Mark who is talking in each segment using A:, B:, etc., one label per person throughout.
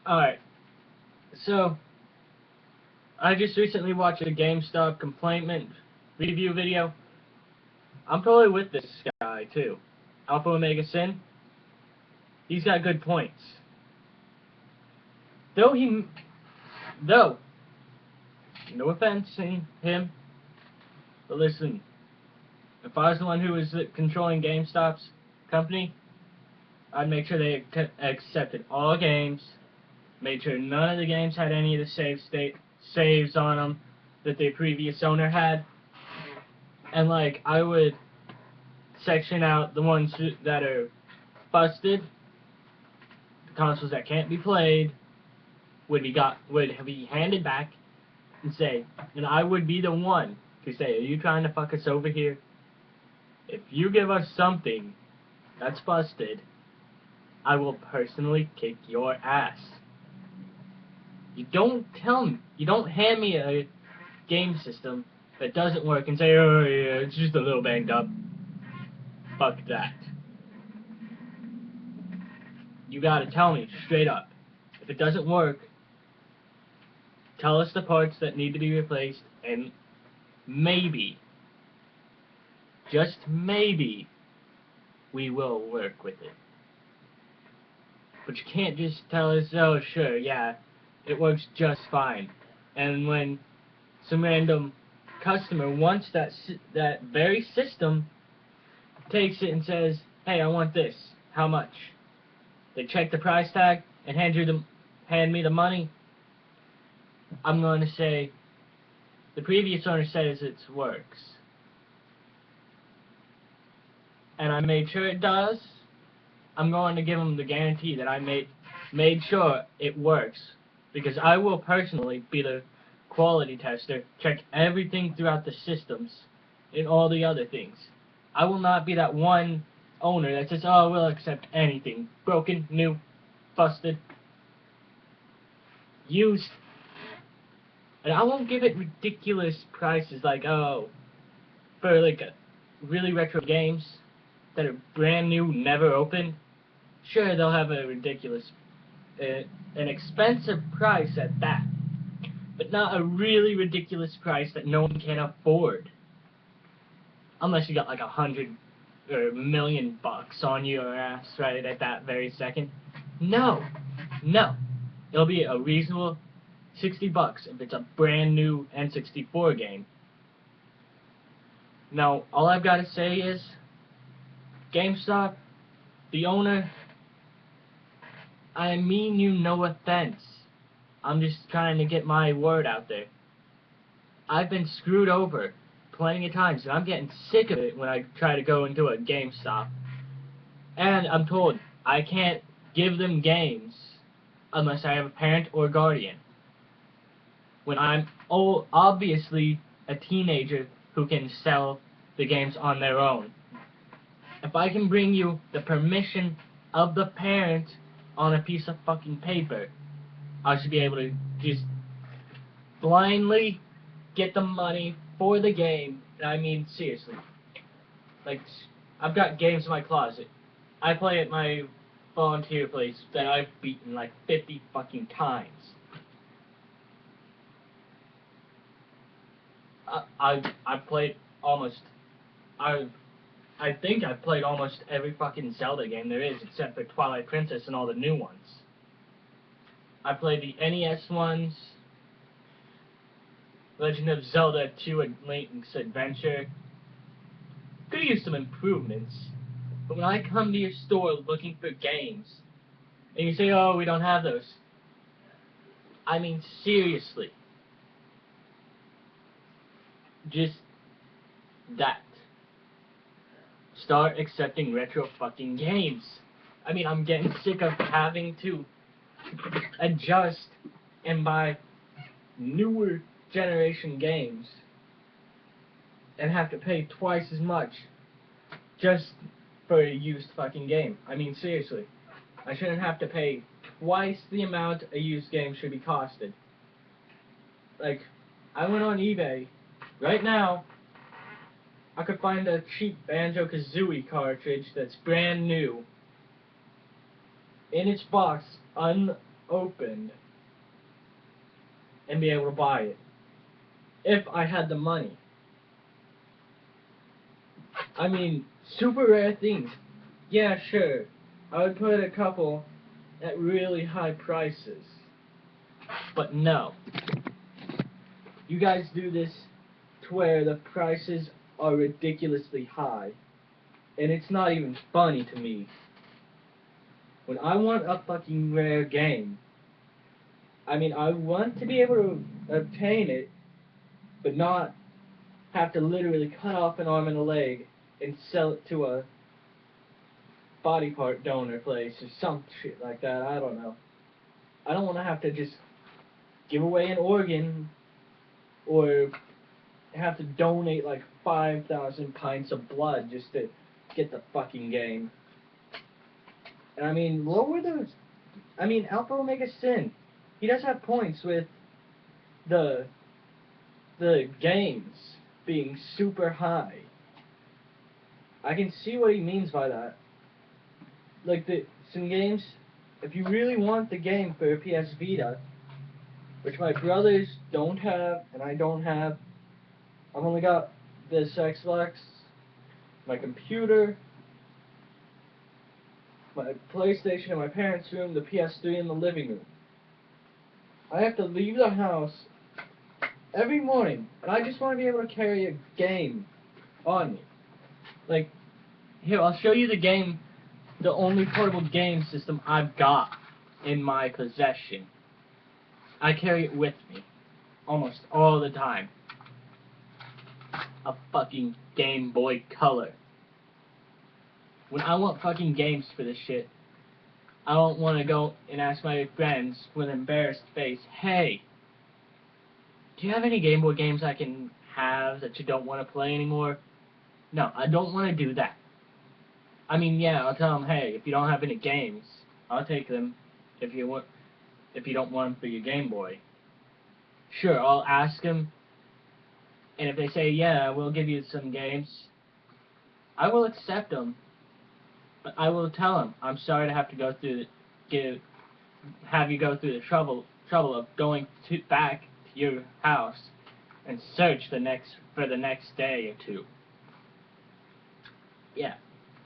A: Alright, so I just recently watched a GameStop complaint review video. I'm totally with this guy too. Alpha Omega Sin. He's got good points. Though though, no offense in him, but listen, if I was the one who was controlling GameStop's company, I'd make sure they accepted all games, made sure none of the games had any of the saves on them that the previous owner had, and like I would section out the ones that are busted, the consoles that can't be played would be handed back and say, and I would be the one to say, are you trying to fuck us over here? If you give us something that's busted, I will personally kick your ass. You don't hand me a game system that doesn't work and say, oh yeah, it's just a little banged up. Fuck that. You gotta tell me straight up. If it doesn't work, tell us the parts that need to be replaced, and maybe, just maybe, we will work with it. But you can't just tell us, oh sure, yeah, it works just fine. And when some random customer wants that very system, takes it and says, hey, I want this. How much? They check the price tag and hand me the money. I'm going to say, the previous owner says it works. And I made sure it does. I'm going to give them the guarantee that I made sure it works. Because I will personally be the quality tester, check everything throughout the systems and all the other things. I will not be that one owner that says, oh, we'll accept anything. Broken, new, busted, used. And I won't give it ridiculous prices like, oh, for like really retro games that are brand new, never opened. Sure, they'll have a ridiculous, an expensive price at that. But not a really ridiculous price that no one can afford. Unless you got like $100 or $1,000,000 on your ass right at that very second. No. It'll be a reasonable $60 if it's a brand new N64 game. Now, all I've got to say is, GameStop, the owner, I mean you no offense. I'm just trying to get my word out there. I've been screwed over plenty of times, and I'm getting sick of it when I try to go into a GameStop. And I'm told I can't give them games unless I have a parent or guardian. When I'm obviously a teenager who can sell the games on their own. If I can bring you the permission of the parent on a piece of fucking paper, I should be able to just blindly get the money for the game. And I mean, seriously. Like, I've got games in my closet. I play at my volunteer place that I've beaten like 50 fucking times. I've played almost, I think I've played almost every fucking Zelda game there is, except for Twilight Princess and all the new ones. I played the NES ones, Legend of Zelda 2 and Link's Adventure. Could use some improvements, but when I come to your store looking for games, and you say, oh, we don't have those, I mean, seriously. Just that. Start accepting retro fucking games. I mean, I'm getting sick of having to adjust and buy newer generation games and have to pay twice as much just for a used fucking game. I mean, seriously. I shouldn't have to pay twice the amount a used game should be costed. Like, I went on eBay. Right now, I could find a cheap Banjo-Kazooie cartridge that's brand new, in its box, opened and be able to buy it. If I had the money. I mean, super rare things. Yeah, sure. I would put a couple at really high prices. But no. You guys do this to where the prices are ridiculously high. And it's not even funny to me. When I want a fucking rare game, I mean, I want to be able to obtain it, but not have to literally cut off an arm and a leg and sell it to a body part donor place or some shit like that. I don't know. I don't want to have to just give away an organ or have to donate like 5,000 pints of blood just to get the fucking game. And I mean, what were those? I mean, Alpha Omega Sin, he does have points with the games being super high. I can see what he means by that. Like some games, if you really want the game for a PS Vita, which my brothers don't have and I don't have, I've only got this Xbox, my computer, my PlayStation in my parents' room, the PS3 in the living room. I have to leave the house every morning, and I just want to be able to carry a game on me. Like, here, I'll show you the only portable game system I've got in my possession. I carry it with me almost all the time. A fucking Game Boy Color. When I want fucking games for this shit, I don't want to go and ask my friends with an embarrassed face, hey, do you have any Game Boy games I can have that you don't want to play anymore? No, I don't want to do that. I mean, yeah, I'll tell them, hey, if you don't have any games, I'll take them if you don't want them for your Game Boy. Sure, I'll ask them, and if they say, yeah, we'll give you some games, I will accept them. But I will tell them, I'm sorry to have to go through have you go through the trouble of going back to your house and search for the next day or two. Yeah,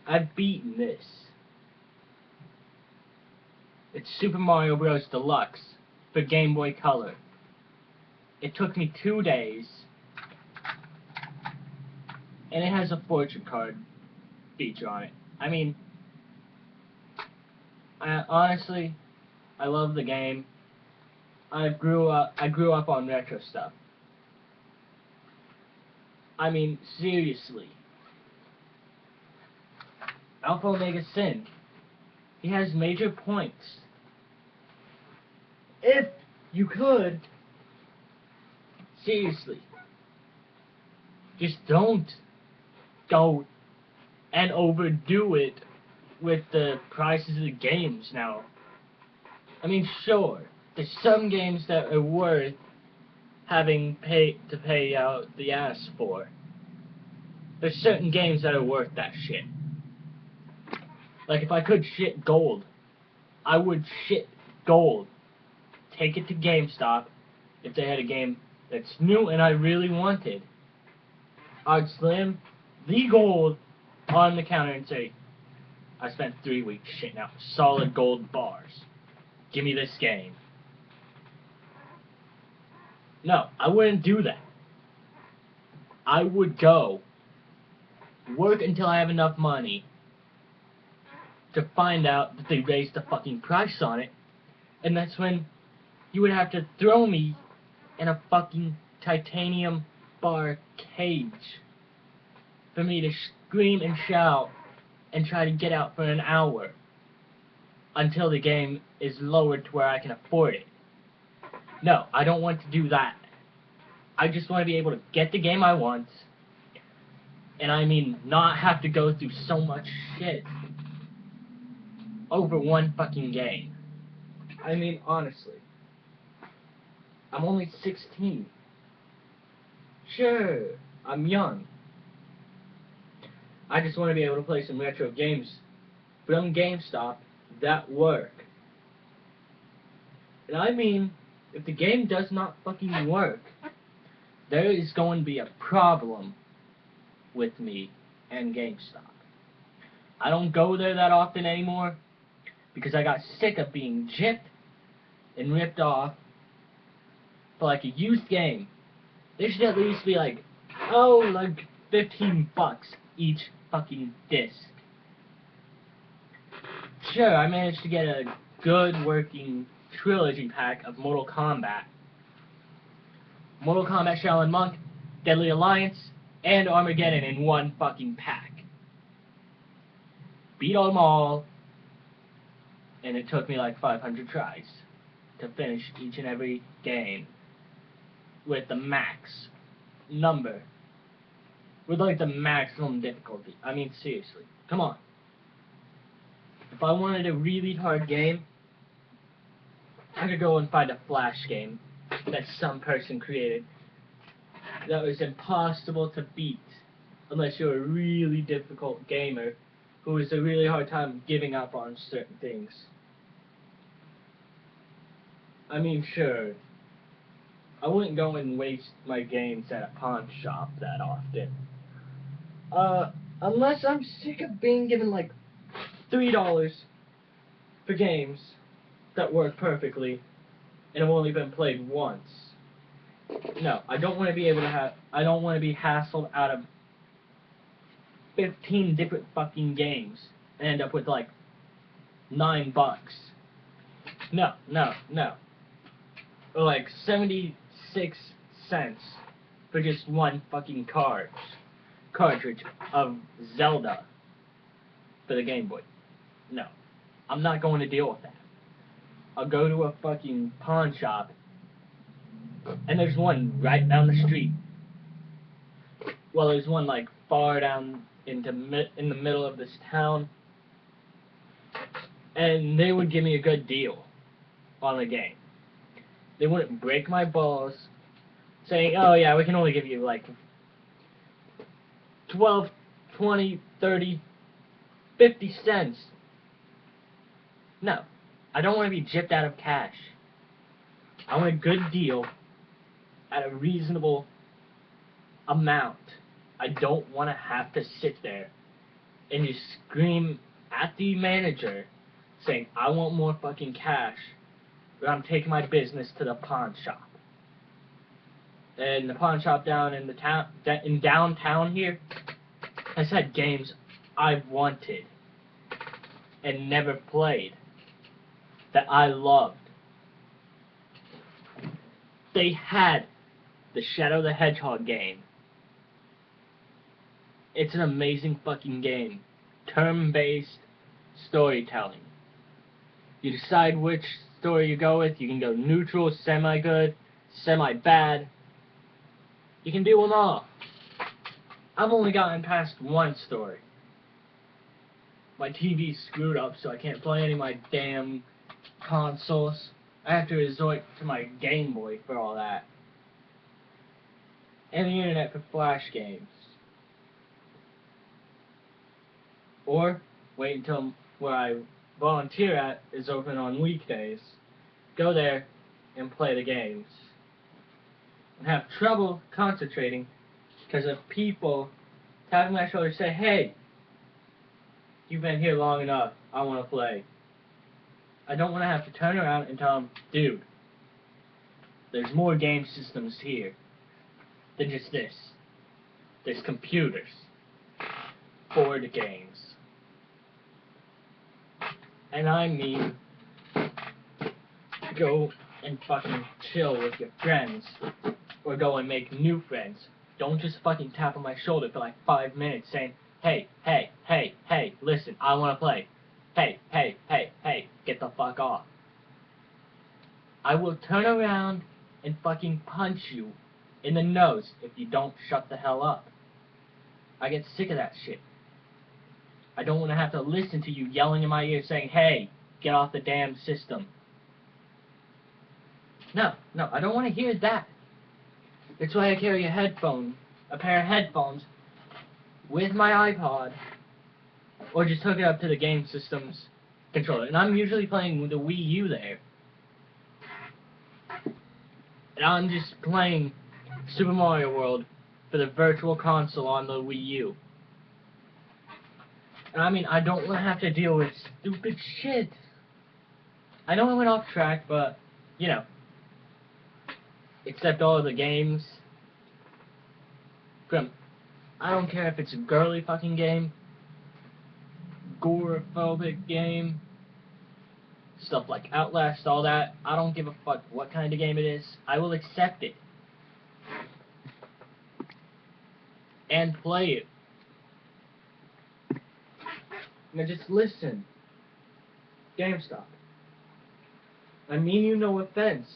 A: I've beaten this. It's Super Mario Bros. Deluxe for Game Boy Color. It took me 2 days, and it has a fortune card feature on it. I mean, honestly, I love the game. I grew up on retro stuff. I mean, seriously. Alpha Omega Sin, he has major points. If you could, seriously, just don't go and overdo it with the prices of the games now. I mean, sure, there's some games that are worth having to pay out the ass for. There's certain games that are worth that shit. Like, if I could shit gold, I would shit gold. Take it to GameStop if they had a game that's new and I really wanted. I'd slam the gold on the counter and say, I spent 3 weeks shitting out solid gold bars. Give me this game. No, I wouldn't do that. I would go, work until I have enough money to find out that they raised the fucking price on it, and that's when you would have to throw me in a fucking titanium bar cage for me to scream and shout and try to get out for an hour until the game is lowered to where I can afford it. No, I don't want to do that. I just want to be able to get the game I want, and I mean not have to go through so much shit over one fucking game. I mean, honestly, I'm only 16. Sure, I'm young. I just want to be able to play some retro games from GameStop that work. And I mean, if the game does not fucking work, there is going to be a problem with me and GameStop. I don't go there that often anymore because I got sick of being gypped and ripped off for like a used game. There should at least be like, oh, like $15 each fucking disc. Sure, I managed to get a good working trilogy pack of Mortal Kombat. Mortal Kombat Shaolin Monk, Deadly Alliance, and Armageddon in one fucking pack. Beat them all, and it took me like 500 tries to finish each and every game with the max number. With like the maximum difficulty. I mean, seriously. Come on. If I wanted a really hard game, I could go and find a Flash game that some person created that was impossible to beat unless you're a really difficult gamer who has a really hard time giving up on certain things. I mean, sure, I wouldn't go and waste my games at a pawn shop that often. Unless I'm sick of being given like $3 for games that work perfectly and have only been played once. No, I don't want to be able to have. I don't want to be hassled out of 15 different fucking games and end up with like $9. No, no, no. Or like 76 cents for just one fucking cartridge of Zelda for the Game Boy. No, I'm not going to deal with that. I'll go to a fucking pawn shop, and there's one right down the street. Well, there's one like far down in the middle of this town, and they would give me a good deal on the game. They wouldn't break my balls, saying, "Oh yeah, we can only give you like 12, 20, 30, 50 cents." No, I don't want to be gypped out of cash. I want a good deal at a reasonable amount. I don't want to have to sit there and just scream at the manager saying, "I want more fucking cash," but I'm taking my business to the pawn shop. And the pawn shop down in the town, in downtown here, has had games I've wanted and never played that I loved. They had the Shadow the Hedgehog game. It's an amazing fucking game. Turn-based storytelling. You decide which story you go with. You can go neutral, semi-good, semi-bad. You can do them all. I've only gotten past one story. My TV's screwed up, so I can't play any of my damn consoles. I have to resort to my Game Boy for all that. And the internet for Flash games. Or wait until where I volunteer at is open on weekdays. Go there and play the games. And have trouble concentrating because of people tapping my shoulder say, "Hey, you've been here long enough, I want to play." I don't want to have to turn around and tell them, "Dude, there's more game systems here than just this. There's computers, board games." And I mean, go and fucking chill with your friends, or go and make new friends. Don't just fucking tap on my shoulder for like 5 minutes saying, "Hey, hey, hey, hey, listen, I want to play. Hey, hey, hey, hey, get the fuck off." I will turn around and fucking punch you in the nose if you don't shut the hell up. I get sick of that shit. I don't want to have to listen to you yelling in my ear saying, "Hey, get off the damn system." No, no, I don't want to hear that. That's why I carry a pair of headphones with my iPod, or just hook it up to the game system's controller. And I'm usually playing with the Wii U there. and I'm just playing Super Mario World for the Virtual Console on the Wii U. And I mean, I don't want to have to deal with stupid shit. I know I went off track, but, you know, except all of the games from, I don't care if it's a girly fucking game, gore-phobic game, stuff like Outlast, all that. I don't give a fuck what kind of game it is. I will accept it. And play it. Now just listen. GameStop. I mean you no offense.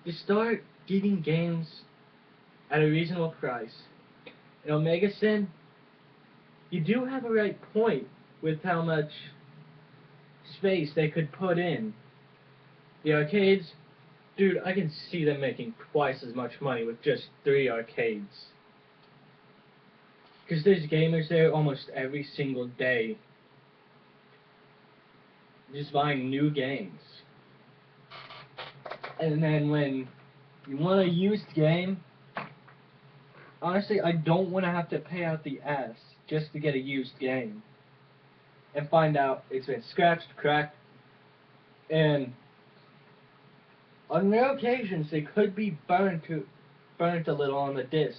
A: Just start getting games at a reasonable price. In Omega Sin, you do have a right point with how much space they could put in. The arcades, dude, I can see them making twice as much money with just 3 arcades. Because there's gamers there almost every single day. Just buying new games. And then when you want a used game, honestly, I don't want to have to pay out the ass just to get a used game. And find out it's been scratched, cracked, and on rare occasions they could be burnt a little on the disc.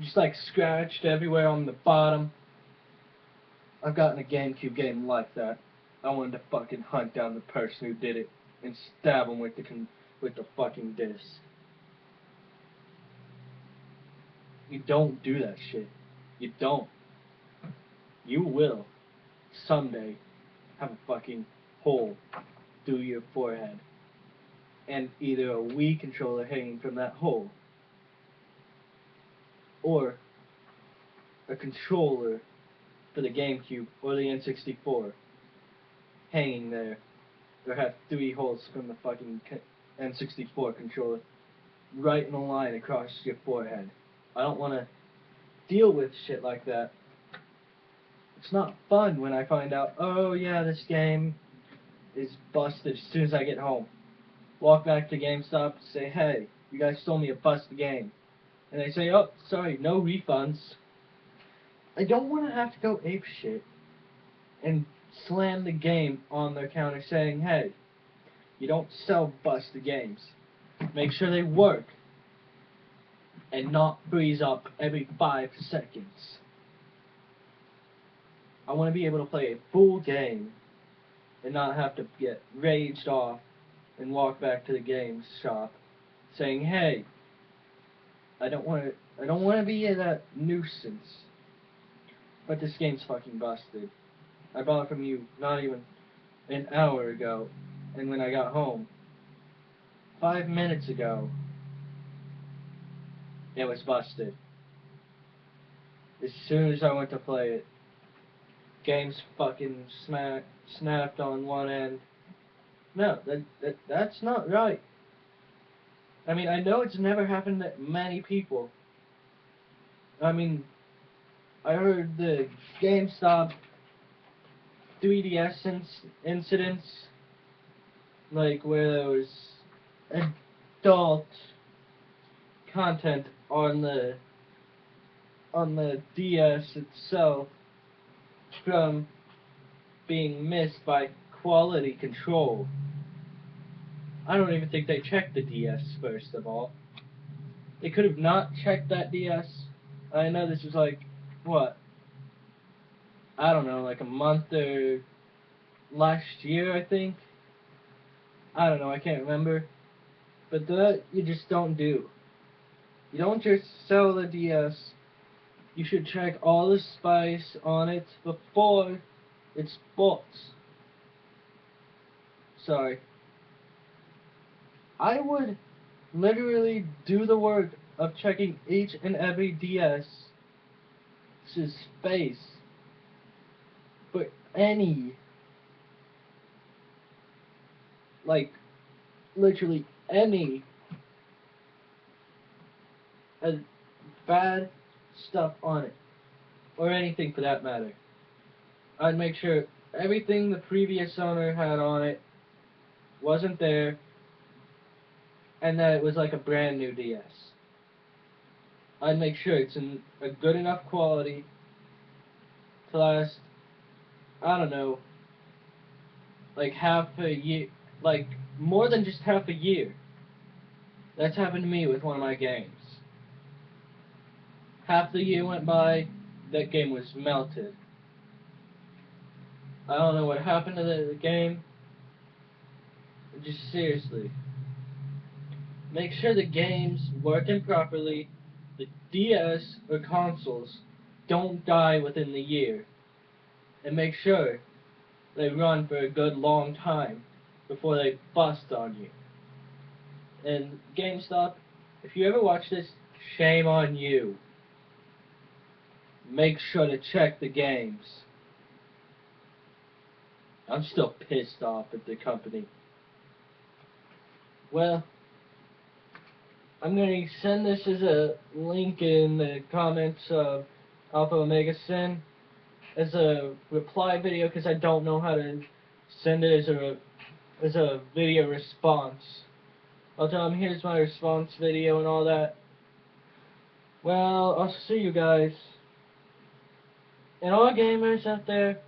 A: Just like scratched everywhere on the bottom. I've gotten a GameCube game like that. I wanted to fucking hunt down the person who did it and stab him with the fucking disc. You don't do that shit. You don't. You will someday have a fucking hole through your forehead and either a Wii controller hanging from that hole or a controller for the GameCube or the N64 hanging there, or have 3 holes from the fucking N64 controller right in a line across your forehead. I don't want to deal with shit like that. It's not fun when I find out, oh yeah, this game is busted as soon as I get home. Walk back to GameStop and say, hey, you guys sold me a busted game. And they say, oh, sorry, no refunds. I don't want to have to go apeshit and slam the game on their counter saying, hey, you don't sell busted games. Make sure they work and not freeze up every 5 seconds. I want to be able to play a full game and not have to get raged off and walk back to the game shop saying, hey, I don't want to be that nuisance. But this game's fucking busted. I bought it from you not even an hour ago, and when I got home 5 minutes ago, it was busted. As soon as I went to play it, game's fucking snapped on one end. No, that's not right. I mean, I know it's never happened to many people. I mean, I heard the GameStop 3DS incidents, like where there was adult content on the DS itself from being missed by quality control. I don't even think they checked the DS first of all. They could have not checked that DS. I know this was like, what? I don't know, like a month or last year, I think. I don't know, I can't remember. But that you just don't do. You don't just sell the DS. You should check all the spice on it before it's bought. Sorry. I would literally do the work of checking each and every DS's space for any, like, literally any bad stuff on it, or anything for that matter. I'd make sure everything the previous owner had on it wasn't there, and that it was like a brand new DS. I'd make sure it's in a good enough quality to last, I don't know, like half a year, like more than just half a year. That's happened to me with one of my games. Half the year went by, that game was melted. I don't know what happened to the game. Just seriously. Make sure the game's working properly, the DS or consoles don't die within the year, and make sure they run for a good long time before they bust on you. And GameStop, if you ever watch this, shame on you. Make sure to check the games. I'm still pissed off at the company. Well, I'm going to send this as a link in the comments of Alpha Omega Sin as a reply video because I don't know how to send it as a video response. I'll tell them here's my response video and all that. Well, I'll see you guys. And all gamers out there,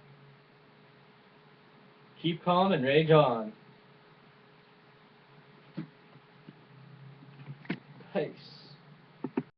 A: keep calm and rage on. Peace.